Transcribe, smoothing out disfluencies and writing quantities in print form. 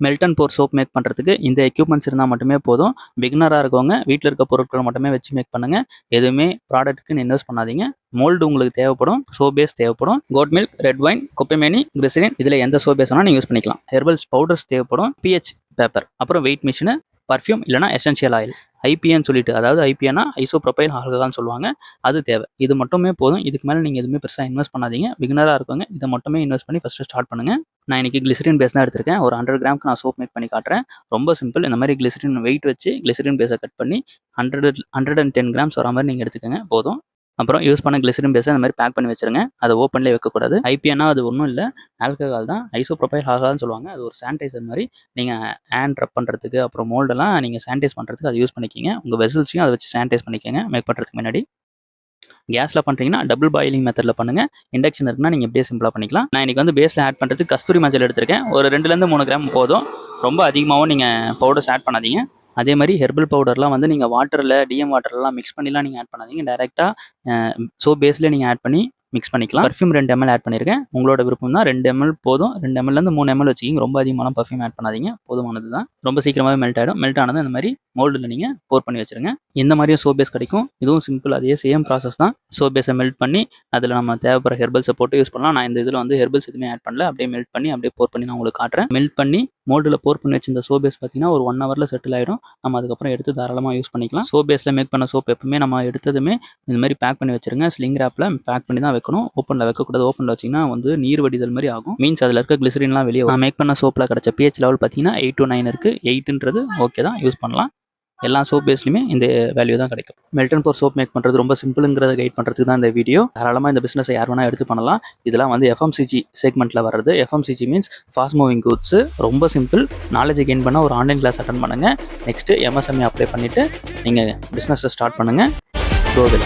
Melt and pour soap make பண்ணுறதுக்கு இந்த equipments இருந்தால் மட்டுமே போதும். பிகினராக இருக்கவங்க வீட்டில் இருக்க பொருட்களை மட்டுமே வச்சு மேக் பண்ணுங்கள். எதுவுமே ப்ராடக்ட்டுக்குன்னு இன்வெஸ்ட் பண்ணாதீங்க. மோல்டு உங்களுக்கு தேவைப்படும், சோப் பேஸ் தேவைப்படும், கோட் மில்க், ரெட் வைன், கொப்பைமேனி, கிளிசரின், இதில் எந்த சோப் பேஸ் வேணால் நீங்கள் யூஸ் பண்ணிக்கலாம். ஹெர்பல்ஸ் பவுடர்ஸ் தேவைப்படும், பிஹெச் பேப்பர், அப்புறம் வெயிட் மிஷினு, பர்ஃப்யூம் இல்லைனா எசென்ஷியல் ஆயில், ஐபிஎன்னு சொல்லிட்டு, அதாவது ஐபிஎன்னா ஐசோப்ரோபைல் ஆல்கஹால்னு சொல்லுவாங்க, அது தேவை. இது மட்டுமே போதும். இதுக்கு மேலே நீங்கள் எதுவுமே பெருசாக இன்வெஸ்ட் பண்ணாதீங்க. பிகினராக இருக்கவங்க இதை மட்டுமே இன்வெஸ்ட் பண்ணி ஃபஸ்ட்டு ஸ்டார்ட் பண்ணுங்கள். நான் இன்றைக்கி கிளிசரின் பேஸ் தான் எடுத்திருக்கேன். ஒரு 100 கிராமுக்கு நான் சோப் மேக் பண்ணி காட்டுறேன். ரொம்ப சிம்பிள். இந்த மாதிரி கிளிசரின் வெயிட் வச்சு கிளிசரின் பேஸை கட் பண்ணி 110 கிராம்ஸ் வர மாதிரி நீங்கள் எடுத்துக்கோங்க, போதும். அப்புறம் யூஸ் பண்ண கிளிசரின் பேஸை இந்த மாதிரி பேக் பண்ணி வச்சுருங்க. அதை ஓப்பன்லேயே வைக்கக்கூடாது. ஐபிஎன்னா அது ஒன்றும் இல்லை, ஆல்கஹால் தான், ஐசோப்ரோபைல் ஆல்கஹால்னு சொல்லுவாங்க. அது ஒரு சானிடைசர் மாதிரி. நீங்கள் ஹேண்ட் ரப் பண்ணுறதுக்கு அப்புறம் மோல்டெல்லாம் நீங்கள் சானிடைஸ் பண்ணுறதுக்கு அதை யூஸ் பண்ணிக்கிங்க. உங்கள் வெசல்ஸையும் அதை வச்சு சானிடைஸ் பண்ணிக்கோங்க மேக் பண்ணுறதுக்கு முன்னாடி. கேஸில் பண்ணுறீங்கன்னா டபுள் பாயிலிங் மெத்தடில் பண்ணுங்கள். இண்டக்ஷன் இருக்குன்னா நீங்கள் இப்படியே சிம்பிளாக பண்ணிக்கலாம். நான் இன்றைக்கி வந்து பேஸில் ஆட் பண்ணுறதுக்கு கஸ்தூரி மஞ்சள் எடுத்திருக்கேன். ஒரு 2லேருந்து 3 கிராம் போதும். ரொம்ப அதிகமாகவும் நீங்கள் பவுடர்ஸ் ஆட் பண்ணாதீங்க. அதே மாதிரி ஹெர்பல் பவுடர்லாம் வந்து நீங்கள் வாட்டரில் டிஎம் வாட்டர்லாம் மிக்ஸ் பண்ணிலாம் நீங்கள் ஆட் பண்ணாதீங்க. டேரெக்டாக சோப் பேஸ்லேயே நீங்கள் ஆட் பண்ணி மிக்ஸ் பண்ணிக்கலாம். பர்ஃப்யூம் 2 ml ஆட் பண்ணியிருக்கேன். உங்களோட விருப்பம் தான். 2 ml போதும். 2 mlலேருந்து 3 ml வச்சுக்கிங்க. ரொம்ப அதிகமான பர்ஃப்யூம் ஆட் பண்ணாதீங்க, போதுமானது தான். ரொம்ப சீக்கிரமாகவே மெல்ட் ஆகிடும். மெல்ட் ஆனதும் இந்த மாதிரி மோல்டில் நீங்கள் போர் பண்ணி வச்சுருங்க. இந்த மாதிரியும் சோப் பேஸ் கிடைக்கும். இதுவும் சிம்பிள், அதே சேம் ப்ராசஸ் தான். சோப் பேஸை மெல்ட் பண்ணி அதில் நம்ம தேவைப்படுற ஹெர்பல்ஸை போட்டு யூஸ் பண்ணலாம். நான் இந்த இதில் வந்து ஹெர்பல்ஸ் எதுவுமே ஆட் பண்ணல, அப்படியே மெல்ட் பண்ணி அப்படியே போர் பண்ணி நான் உங்களுக்கு காட்டுறேன். மெல்ட் பண்ணி மோல்டில் போர் பண்ணி வச்சு இந்த சோப் பேஸ் பார்த்தீங்கன்னா ஒரு 1 ஹவரில் செட்டில் ஆகிடும். நம்ம அதுக்கப்புறம் எடுத்து தாராளமாக யூஸ் பண்ணிக்கலாம். சோப் பேஸில் மேக் பண்ண சோப் எப்பவுமே நம்ம எடுத்ததுமே இந்த மாதிரி பேக் பண்ணி வச்சுருங்க. ஸ்லிங் ரேப்பில் பேக் பண்ணி தான் வைக்கணும். ஓப்பனில் வைக்கக்கூடாது. ஓப்பனில் வச்சிங்கன்னா வந்து நீர் வடிதல் மாதிரி ஆகும். மீன்ஸ் அதில் இருக்க கிளிசரின்லாம் வெளியே நான் மேக் பண்ண சோப்பில் கிடச்ச pH லெவல் பார்த்தீங்கன்னா 8 to 9 இருக்குது. 8ன்றது ஓகே தான், யூஸ் பண்ணலாம். எல்லா சோப் பேஸ்லையுமே இந்த வேல்யூ தான் கிடைக்கும். Melt and pour soap make பண்ணுறது ரொம்ப சிம்பிளுங்கிறத கைட் பண்ணுறதுக்கு தான் இந்த வீடியோ. தாராளமாக இந்த பிஸ்னஸை யார் வேணால் எடுத்து பண்ணலாம். இதெல்லாம் வந்து FMCG செக்மெண்ட்டில் வர்றது. FMCG means fast moving goods. ரொம்ப சிம்பிள். நாலேஜ் கெயின் பண்ண ஒரு ஆன்லைன் கிளாஸ் அட்டன் பண்ணுங்கள். நெக்ஸ்ட்டு MSME அப்ளை பண்ணிவிட்டு நீங்கள் பிஸ்னஸை ஸ்டார்ட் பண்ணுங்கள். கோவில்.